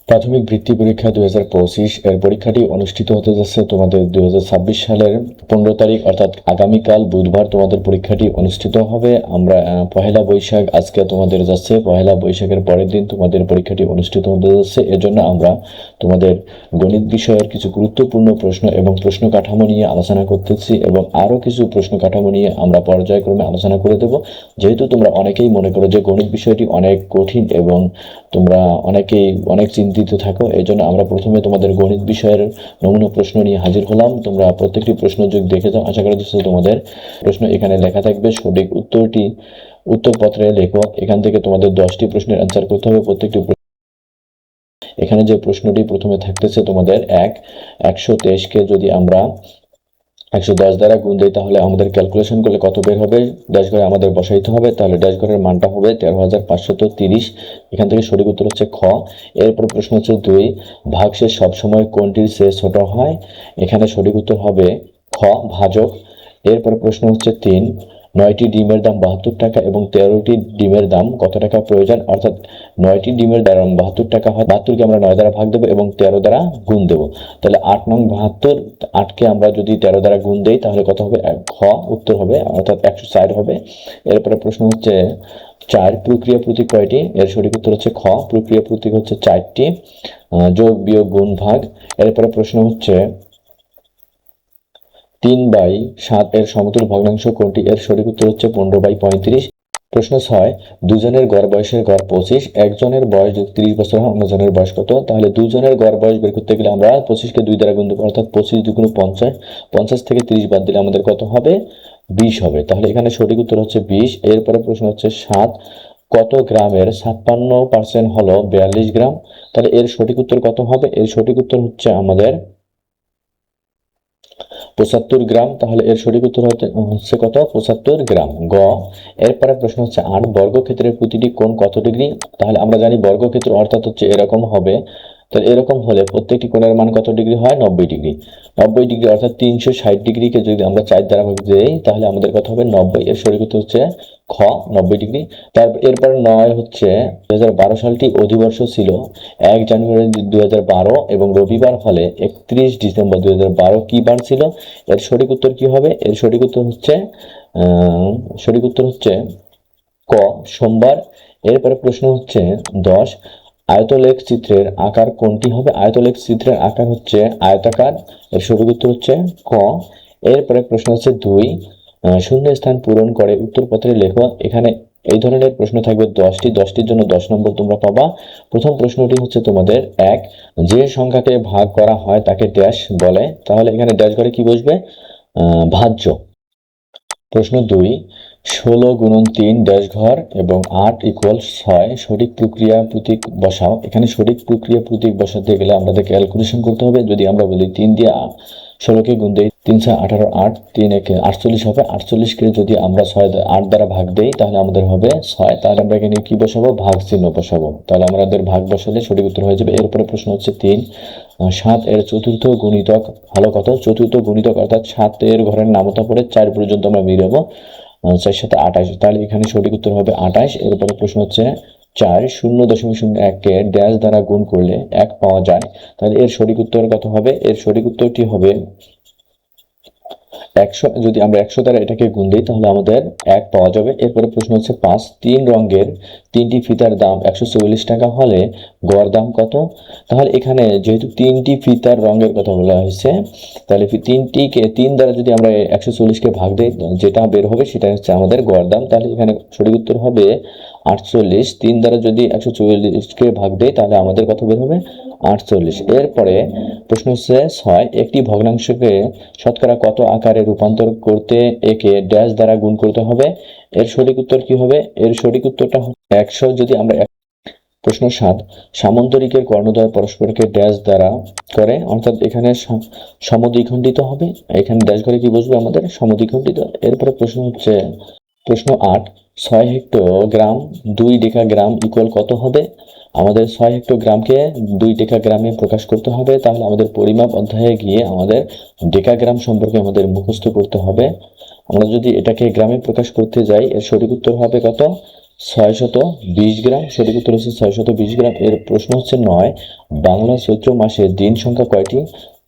প্রাথমিক বৃত্তি পরীক্ষা 2025 এর পরীক্ষাটি অনুষ্ঠিত হতে যাচ্ছে তোমাদের 2026 সালের 15 তারিখ অর্থাৎ আগামীকাল বুধবার তোমাদের পরীক্ষাটি অনুষ্ঠিত হবে। আমরা পহেলা বৈশাখ আজকে তোমাদের যাচ্ছে, পহেলা বৈশাখের পরের দিন তোমাদের পরীক্ষাটি অনুষ্ঠিত হতে যাচ্ছে। এজন্য আমরা তোমাদের গণিত বিষয়ের কিছু গুরুত্বপূর্ণ প্রশ্ন এবং প্রশ্ন কাঠামো নিয়ে আলোচনা করতেছি এবং আরও কিছু প্রশ্ন কাঠামো নিয়ে আমরা পর্যায়ক্রমে আলোচনা করে দেব। যেহেতু তোমরা অনেকেই মনে করো যে গণিত বিষয়টি অনেক কঠিন এবং তোমরা অনেকেই অনেক চিন্তিত থাকো, এই জন্য আমরা প্রথমে তোমাদের গণিত বিষয়ের নমুনা প্রশ্ন নিয়ে হাজির হলাম। তোমরা প্রত্যেকটি প্রশ্ন যোগ দেখে যাও। আশা করা যাচ্ছে তোমাদের প্রশ্ন এখানে লেখা থাকবে, সঠিক উত্তরটি উত্তরপত্রে লেখো। এখান থেকে তোমাদের 10টি প্রশ্নের অ্যান্সার করতে হবে। প্রত্যেকটি এখানে যে প্রশ্নটি প্রথমে থাকতেছে তোমাদের 123কে যদি আমরা 110 দ্বারা গুণ দেই তাহলে আমাদের ক্যালকুলেশন করলে কত বের হবে, ড্যাশ ঘরে আমাদের বসাইতে হবে। তাহলে ড্যাশ ঘরের মানটা হবে 13,530। এখান থেকে সঠিক উত্তর হচ্ছে খ। এরপর প্রশ্ন হচ্ছে 2, ভাগশেষ সবসময় কোনটির চেয়ে ছোট হয়? এখানে সঠিক উত্তর হবে খ, ভাজক। এরপর প্রশ্ন হচ্ছে 3, 9টি ডিমের দাম 72 টাকা এবং 13টি ডিমের দাম কত টাকা প্রয়োজন? অর্থাৎ 9টি ডিমের দাম 72 টাকা হয়, 72কে আমরা 9 দ্বারা ভাগ দেবো এবং 13 দ্বারা গুণ দেবো। তাহলে 8 নং 72, 8কে আমরা যদি 13 দ্বারা গুণ দেই তাহলে কত হবে? খ উত্তর হবে, অর্থাৎ 104 হবে। এরপরে প্রশ্ন হচ্ছে 4, প্রক্রিয়া প্রতীক কয়টি? এর সঠিক উত্তর হচ্ছে খ, প্রক্রিয়া প্রতীক হচ্ছে 4টি। যোগ বিয়োগ গুণ ভাগ। এরপরে প্রশ্ন হচ্ছে 3/7 এর সমতুল ভগ্নাংশ কোনটি? এর সঠিক উত্তর হচ্ছে 15/35। প্রশ্ন 6, দুজনের গড় বয়সের গড় 25, একজনের বয়স যদি 30 বছর হয় অন্যজনের বয়স কত? তাহলে দুজনের গড় বয়স বের করতে গেলে আমরা 25কে 2 দ্বারা গুণ দেবো, অর্থাৎ 25 2 50। 50 থেকে 30 বাদ দিলে আমাদের কত হবে? 20 হবে। তাহলে এখানে সঠিক উত্তর হচ্ছে 20। এরপরে প্রশ্ন হচ্ছে 7, কত গ্রামের 56% হলো 42 গ্রাম? তাহলে এর সঠিক উত্তর কত হবে? এর সঠিক উত্তর হচ্ছে আমাদের 75 গ্রাম। তাহলে এর সঠিক উত্তর হচ্ছে কত? 75 গ্রাম, গ। এরপরে প্রশ্ন হচ্ছে 8, বর্গক্ষেত্রের প্রতিটি কোণ কত ডিগ্রি? তাহলে আমরা জানি বর্গক্ষেত্র অর্থাৎ হচ্ছে এরকম হবে। তাহলে এরকম হলে প্রত্যেকটি কোণের মান কত ডিগ্রি হয়? 90 ডিগ্রি। 90 ডিগ্রি অর্থাৎ 360 ডিগ্রিকে যদি আমরা 4 দ্বারা ভাগ দেই তাহলে আমাদের কত হবে? 90। এর সঠিক উত্তর হচ্ছে খ, 90 ডিগ্রি। এরপরে 9 হচ্ছে 2012 সালটি অধিবর্ষ ছিল 1 জানুয়ারি 2012 এবং রবিবার হলে 31 ডিসেম্বর 2012 কি বার ছিল? এর সঠিক উত্তর কি হবে? এর সঠিক উত্তর হচ্ছে ক, সোমবার। এরপরে প্রশ্ন হচ্ছে 10, আয়তলেখ চিত্রের আকার কোনটি হবে? আয়তলেখ চিত্রের আকার হচ্ছে আয়তাকার। এর সঠিক উত্তর হচ্ছে ক। এরপরে প্রশ্ন হচ্ছে 2, শূন্য স্থান পূরণ করে উত্তরপত্রে লেখো। এখানে এই ধরনের প্রশ্ন থাকবে 10টি, 10টির জন্য 10 নম্বর তোমরা পাবা। প্রথম প্রশ্নটি হচ্ছে তোমাদের 1, যে সংখ্যাকে ভাগ করা হয় তাকে ড্যাশ বলে? তাহলে এখানে ড্যাশ ঘরে কি বসবে? ভাজ্য। প্রশ্ন 2, 16 গুণন 3 ড্যাশ ঘর এবং 8 = 6, সঠিক প্রক্রিয়া প্রতীক বসাও। এখানে সঠিক প্রক্রিয়া প্রতীক বসাতে গেলে আমাদের ক্যালকুলেশন করতে হবে। যদি আমরা বলি 3 দিয়ে 16কে গুণ দেই, 3 6 18, 8 3 1 48 হবে। 48কে যদি আমরা 8 দ্বারা ভাগ দেই তাহলে আমাদের হবে 6। তাহলে আমরা এখানে কি বসাবো? ভাগ চিহ্ন বসাবো। তাহলে আমাদের ভাগ বসালে সঠিক উত্তর হয়ে যাবে। এরপরে প্রশ্ন হচ্ছে 3, 7 এর চতুর্থ গুণিতক হলো কত? চতুর্থ গুণিতক অর্থাৎ 7 এর ঘরের নামতা পড়ে 4 পর্যন্ত আমরা মিলাবো, 4 7 28। তাহলে এখানে সঠিক উত্তর হবে 28। এরপরে প্রশ্ন হচ্ছে 4, 0.01কে ড্যাশ দ্বারা গুণ করলে 1 পাওয়া যায়। তাহলে এর সঠিক উত্তর কত হবে? এর সঠিক উত্তরটি হবে 100। যদি আমরা 100 দ্বারা এটাকে গুণ দিই তাহলে আমাদের 1 পাওয়া যাবে। এরপরে প্রশ্ন হচ্ছে 5, 3 রঙের 3টি ফিতার দাম 144 টাকা হলে গড় দাম কত? তাহলে এখানে যেহেতু 3টি ফিতার রঙের কথা বলা হয়েছে, তাহলে 3টিকে 3 দ্বারা যদি আমরা 140কে ভাগ দিই যেটা বের হবে সেটা হচ্ছে আমাদের গড় দাম। তাহলে এখানে সঠিক উত্তর হবে 48। 3 দ্বারা যদি 144কে ভাগ দেই তাহলে আমাদের কত বের হবে? 48। এরপরে প্রশ্ন হচ্ছে 6, একটি ভগ্নাংশকে শতকরা কত আকারে রূপান্তর করতে একে ড্যাশ দ্বারা গুণ করতে হবে? এর সঠিক উত্তর কি হবে? এর সঠিক উত্তরটা 100। যদি আমরা প্রশ্ন 7, সামান্তরিকের কর্ণদ্বয় পরস্পরকে ড্যাশ দ্বারা করে? অর্থাৎ এখানে সমদ্বিখণ্ডিত হবে। এখানে ড্যাশ ঘরে কি বসবে? আমাদের সমদ্বিখণ্ডিত। এরপরে প্রশ্ন 8, 6 হেক্টোগ্রাম 2 ডেকাগ্রাম = কত হবে? আমাদের 6 হেক্টোগ্রামকে 2 ডেকাগ্রামে প্রকাশ করতে হবে। তাহলে আমাদের পরিমাপ অধ্যায়ে গিয়ে আমাদের ডেকাগ্রাম সম্পর্কে আমাদের মুখস্থ করতে হবে। আমরা যদি এটাকে গ্রামে প্রকাশ করতে যাই এর সঠিক উত্তর হবে কত? 620 গ্রাম, সঠিক উত্তর হচ্ছে 620 গ্রাম। এর প্রশ্ন হচ্ছে 9, বাংলা চৈত্র মাসের দিন সংখ্যা কয়টি?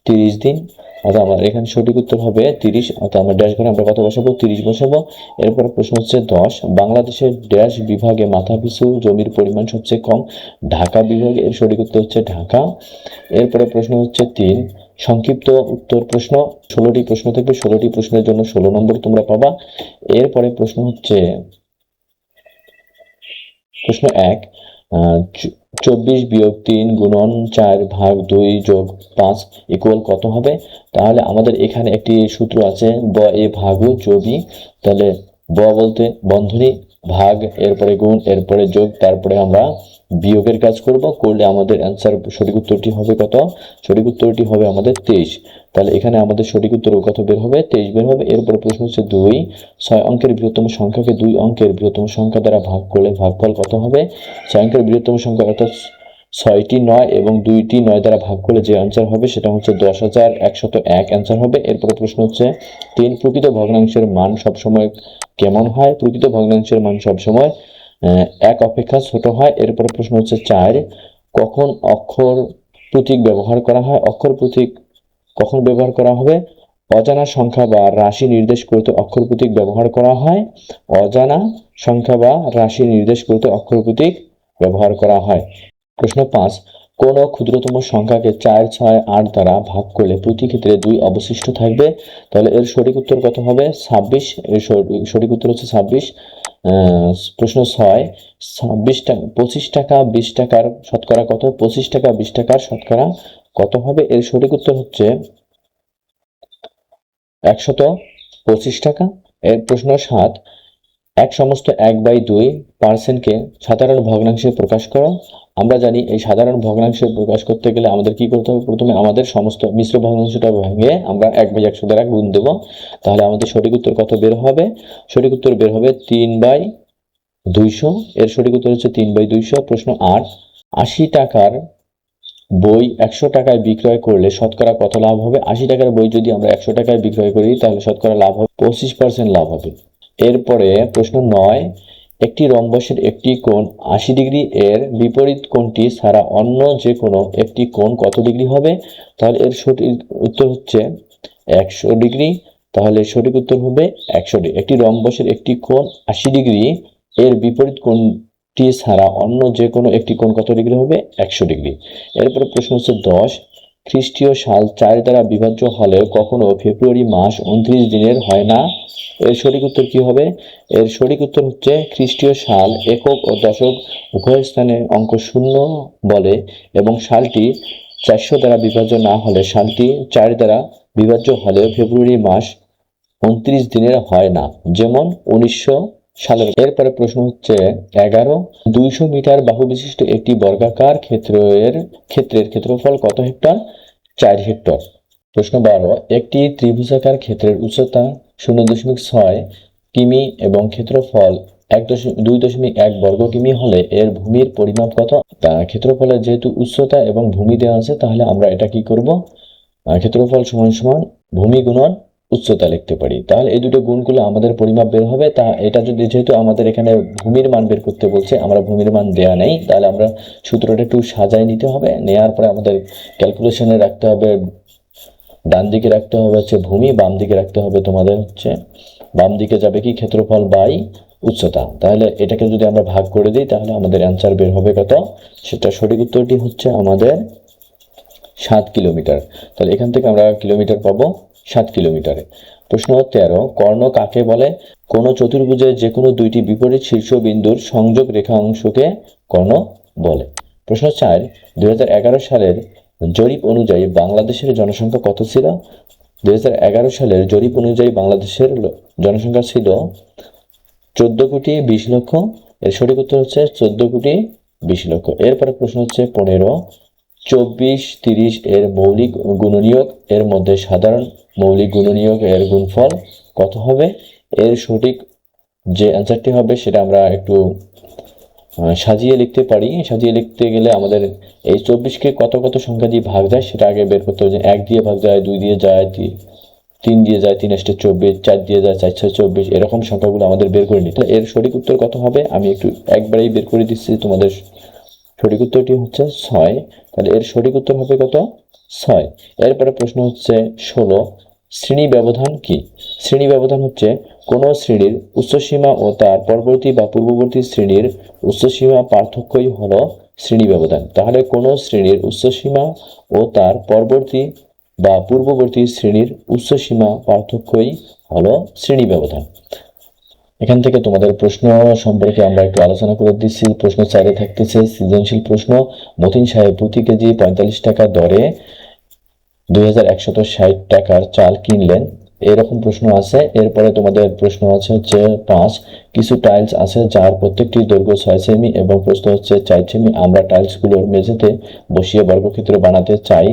30 দিন। অর্থাৎ আমার এখানে সঠিক উত্তর হবে 30, অর্থাৎ আমরা ড্যাশ ঘরে আমরা কত বসাবো? 30 বসাবো। এরপরে প্রশ্ন হচ্ছে 10, বাংলাদেশের ড্যাশ বিভাগে মাথাপিছু জমির পরিমাণ সবচেয়ে কম? ঢাকা বিভাগে। এর সঠিক উত্তর হচ্ছে ঢাকা। এরপরে প্রশ্ন হচ্ছে 3, সংক্ষিপ্ত উত্তর প্রশ্ন। 16টি প্রশ্ন থাকবে, 16টি প্রশ্নের জন্য 16 নম্বর তোমরা পাবা। এরপরে প্রশ্ন হচ্ছে প্রশ্ন 1, 24 বিয়োগ 3 গুণন 4 ভাগ 2 যোগ 5 ইকুয়াল কত হবে? তাহলে আমাদের এখানে একটি সূত্র আছে, ব এ ভাগ জবি। তাহলে ব বলতে বন্ধনী, ভাগ, এরপরে গুণ, এরপরে যোগ, তারপরে আমরা বিয়োগের কাজ করলে আমাদের অ্যান্সার সঠিক উত্তরটি হবে কত? সঠিক উত্তরটি হবে আমাদের 23। তাহলে এখানে আমাদের সঠিক উত্তর কত বের হবে? 23 বের হবে। এরপরে প্রশ্ন হচ্ছে 2, 6 অঙ্কের বৃহত্তম সংখ্যাকে 2 অঙ্কের বৃহত্তম সংখ্যা দ্বারা ভাগ করলে ভাগফল কত হবে? 6 অঙ্কের বৃহত্তম সংখ্যা অর্থাৎ 6টি 9 এবং 2টি 9 দ্বারা ভাগ করলে যে অ্যান্সার হবে সেটা হচ্ছে 10,101 অ্যান্সার হবে। এরপরে প্রশ্ন হচ্ছে 3, প্রকৃত ভগ্নাংশের মান সবসময় কেমন হয়? প্রকৃত ভগ্নাংশের মান সবসময় 1 অপেক্ষা ছোট হয়। এরপরে প্রশ্ন হচ্ছে 4, কখন অক্ষর প্রতীক ব্যবহার করা হয়? অক্ষর প্রতীক কখন ব্যবহার করা হবে? অজানা সংখ্যা বা রাশি নির্দেশ করতে অক্ষর প্রতীক ব্যবহার করা হয়। অজানা সংখ্যা বা রাশি নির্দেশ করতে অক্ষর প্রতীক ব্যবহার করা হয়। প্রশ্ন 5, কোন ক্ষুদ্রতম সংখ্যাকে 4, 6, 8 দ্বারা ভাগ করলে প্রতি ক্ষেত্রে 2 অবশিষ্ট থাকবে? তাহলে এর সঠিক উত্তর কত হবে? 26। এর সঠিক উত্তর হচ্ছে 26। প্রশ্ন 6, 26 টাকা 25 টাকা 20 টাকার শতকরা কত? 25 টাকা 20 টাকার শতকরা কত হবে? এর সঠিক উত্তর হচ্ছে 125 টাকা। এর প্রশ্ন 7, এক সমস্ত 1/2% সাধারণ ভগ্নাংশে প্রকাশ করো। আমরা জানি এই সাধারণ ভগ্নাংশে প্রকাশ করতে গেলে আমাদের কি করতে হবে? প্রথমে আমাদের সমস্ত মিশ্র ভগ্নাংশটা ভেঙে আমরা 1/100 দ্বারা গুণ দেব। তাহলে আমাদের সঠিক উত্তর কত বের হবে? সঠিক উত্তর বের হবে 3/200। এর সঠিক উত্তর হচ্ছে 3/200। প্রশ্ন 8, 80 টাকার বই 100 টাকায় বিক্রয় করলে শতকরা কত লাভ হবে? 80 টাকার বই যদি আমরা 100 টাকায় বিক্রয় করি তাহলে শতকরা লাভ হবে 25% লাভ হবে। এরপরে প্রশ্ন 9, একটি রম্বসের একটি কোণ 80 ডিগ্রি, এর বিপরীত কোণটি ছাড়া অন্য যে কোনো একটি কোণ কত ডিগ্রি হবে? তাহলে এর সঠিক উত্তর হচ্ছে 100 ডিগ্রি। তাহলে সঠিক উত্তর হবে 100 ডিগ্রি। একটি রম্বসের একটি কোণ 80 ডিগ্রি, এর বিপরীত কোণটি ছাড়া অন্য যে কোনো একটি কোণ কত ডিগ্রি হবে? 100 ডিগ্রি। এরপরে প্রশ্ন হচ্ছে 10, খ্রিস্টীয় সাল 4 দ্বারা বিভাজ্য হলেও কখনো ফেব্রুয়ারি মাস 29 দিনের হয় না। এর সঠিক উত্তর কি হবে? এর সঠিক উত্তর হচ্ছে খ্রিস্টীয় সাল একক ও দশক উভয় স্থানে অঙ্ক 0 বলে এবং সালটি 400 দ্বারা বিভাজ্য না হলে সালটি 4 দ্বারা বিভাজ্য হলেও ফেব্রুয়ারি মাস 29 দিনের হয় না, যেমন 1900 সালের। এরপরে প্রশ্ন হচ্ছে 11, 200 মিটার বাহু বিশিষ্ট একটি বর্গাকার ক্ষেত্রের ক্ষেত্রফল কত হেক্টর? 4 হেক্টর। প্রশ্ন 12, একটি ত্রিভুজাকার ক্ষেত্রের উচ্চতা 0.6 কিমি এবং ক্ষেত্রফল 2.1 বর্গ কিমি হলে এর ভূমির পরিমাপ কত? ক্ষেত্রফলের যেহেতু উচ্চতা এবং ভূমি দেওয়া আছে তাহলে আমরা এটা কি করব? ক্ষেত্রফল সমান সমান ভূমি গুণন উচ্চতা লিখতে পারি। তাহলে এই দুটো গুণগুলো আমাদের পরিমাপ বের হবে। তা এটা যদি যেহেতু আমাদের এখানে ভূমির মান বের করতে বলছে, আমরা ভূমির মান দেয়া নেই, তাহলে আমরা সূত্রটা একটু সাজায় নিতে হবে। নেওয়ার পরে আমাদের ক্যালকুলেশনে রাখতে হবে, ডান দিকে রাখতে হবে হচ্ছে ভূমি, বাম দিকে রাখতে হবে তোমাদের হচ্ছে, বাম দিকে যাবে কি ক্ষেত্রফল বাই উচ্চতা। তাহলে এটাকে যদি আমরা ভাগ করে দিই তাহলে আমাদের অ্যান্সার বের হবে কত? সেটা সঠিক উত্তরটি হচ্ছে আমাদের 7 কিলোমিটার। তাহলে এখান থেকে আমরা কিলোমিটার পাবো 7 কিলোমিটারে। প্রশ্ন 13, কর্ণ কাকে বলে? কোন চতুর্ভুজের যে কোনো দুইটি বিপরীত শীর্ষবিন্দুর সংযোগ রেখা অংশকে কর্ণ বলে। প্রশ্ন 4, 2011 সালের জরিপ অনুযায়ী বাংলাদেশের জনসংখ্যা কত ছিল? 2011 সালের জরিপ অনুযায়ী বাংলাদেশের জনসংখ্যা ছিল 14 কোটি 20 লক্ষ। এর সঠিক উত্তর হচ্ছে 14 কোটি 20 লক্ষ। এরপরে প্রশ্ন হচ্ছে 15, 24, 30 এর মৌলিক গুণনীয়ক এর মধ্যে সাধারণ মৌলিক গুণনীয়ক এর গুণফল কত হবে? এর সঠিক যে অ্যান্সারটি হবে সেটা আমরা একটু সাজিয়ে লিখতে পারি। সাজিয়ে লিখতে গেলে আমাদের এই 24কে কত কত সংখ্যা দিয়ে ভাগ যায় সেটা আগে বের করতে হবে। যে 1 দিয়ে ভাগ যায়, 2 দিয়ে যায়, 3 দিয়ে যায় 3 * 24, 4 দিয়ে যায় 4 × 6 = 24, এরকম সংখ্যাগুলো আমাদের বের করে নিতে। এর সঠিক উত্তর কত হবে আমি একটু একবারেই বের করে দিচ্ছি তোমাদের। সঠিক উত্তরটি হচ্ছে 6। তাহলে এর সঠিক উত্তর হবে কত? 6। এরপরে প্রশ্ন হচ্ছে 16, শ্রেণী ব্যবধান কি? শ্রেণী ব্যবধান হচ্ছে কোন শ্রেণীর উচ্চসীমা ও তার পরবর্তী বা পূর্ববর্তী শ্রেণীর উচ্চসীমা পার্থক্যই হলো শ্রেণী ব্যবধান। তাহলে কোন শ্রেণীর উচ্চসীমা ও তার পরবর্তী বা পূর্ববর্তী শ্রেণীর উচ্চসীমা পার্থক্যই হলো শ্রেণী ব্যবধান। এখান থেকে তোমাদের প্রশ্ন সম্পর্কে আমরা একটু আলোচনা করে দিচ্ছি। প্রশ্ন 4 থাকতেছে সৃজনশীল প্রশ্ন। মতিন সাহেব প্রতি কেজি 45 টাকা দরে 2160 টাকার চাল কিনলেন, এরকম প্রশ্ন আছে। এরপরে তোমাদের প্রশ্ন আছে হচ্ছে 5, কিছু টাইলস আছে যার প্রত্যেকটির দৈর্ঘ্য 6 সেমি এবং প্রস্থ হচ্ছে 4 সেমি। আমরা টাইলসগুলোর মেঝেতে বসিয়ে বর্গক্ষেত্র বানাতে চাই,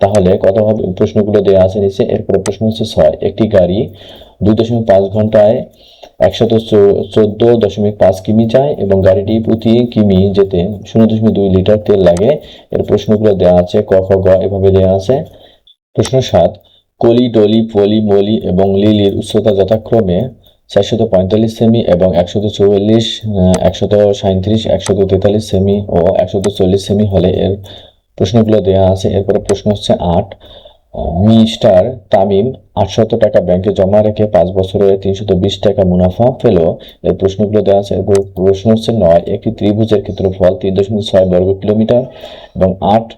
তাহলে কত হবে? প্রশ্নগুলো দেওয়া আছে নিচে। এরপরে প্রশ্ন হচ্ছে 6, একটি গাড়ি 2.5 ঘন্টায় 114.5 কিমি যায় এবং গাড়িটি প্রতি কিমি যেতে 0.2 লিটার তেল লাগে। এর প্রশ্নগুলো দেওয়া আছে ক, খ, গ এভাবে দেওয়া আছে। প্রশ্ন 7, কলি, ডলি, পলি, মলি এবং লিলির উচ্চতা যথাক্রমে 445 সেমি এবং 144, 137, 143 সেমি ও 140 সেমি হলে এর প্রশ্নগুলো দেওয়া আছে। এরপরে প্রশ্ন হচ্ছে 8, মিস্টার তামিম 800 টাকা ব্যাংকে জমা রেখে 5 বছরে 320 টাকা মুনাফা পেল। এর প্রশ্নগুলো দেওয়া আছে। এরপর প্রশ্ন হচ্ছে 9, একটি ত্রিভুজের ক্ষেত্রফল 3.6 বর্গ কিলোমিটার এবং 8।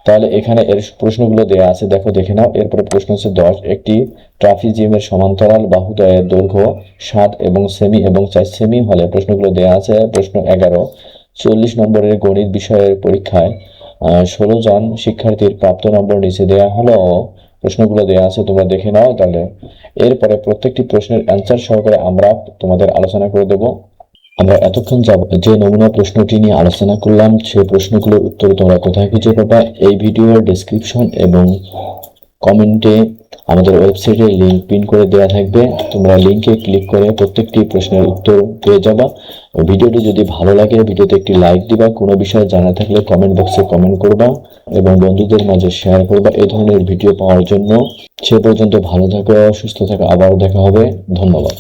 তাহলে এখানে এর প্রশ্নগুলো দেওয়া আছে, দেখে নাও। এরপরে প্রশ্ন হচ্ছে 10, একটি ট্রাপিজিয়ামের সমান্তরাল বাহুদ্বয়ের দৈর্ঘ্য 7 সেমি এবং 4 সেমি হলে প্রশ্নগুলো দেওয়া আছে। প্রশ্ন 11, 40 নম্বরের গণিত বিষয়ের পরীক্ষায় 16 জন শিক্ষার্থীর প্রাপ্ত নম্বর নিচে দেওয়া হলো। প্রশ্নগুলো দেওয়া আছে, তোমরা দেখে নাও। তাহলে এরপরে প্রত্যেকটি প্রশ্নের অ্যান্সার সহকারে আমরা তোমাদের আলোচনা করে দেব। আমরা এতক্ষণ যে নমুনা প্রশ্নটি নিয়ে আলোচনা করলাম সেই প্রশ্নগুলোর উত্তর তোমরা কোথায় খুঁজে পাবা? এই ভিডিওর ডেসক্রিপশন এবং কমেন্টে আমাদের ওয়েবসাইটের লিংক পিন করে দেওয়া থাকবে। তোমরা লিংকে ক্লিক করে প্রত্যেকটি প্রশ্নের উত্তর পেয়ে যাবা। ভিডিওটি যদি ভালো লাগে ভিডিওতে একটি লাইক দিবা, কোনো বিষয়ে জানা থাকলে কমেন্ট বক্সে কমেন্ট করবা এবং বন্ধুদের মাঝে শেয়ার করবা এই ধরনের ভিডিও পাওয়ার জন্য। সে পর্যন্ত ভালো থাকো, সুস্থ থাকো, আবারও দেখা হবে। ধন্যবাদ।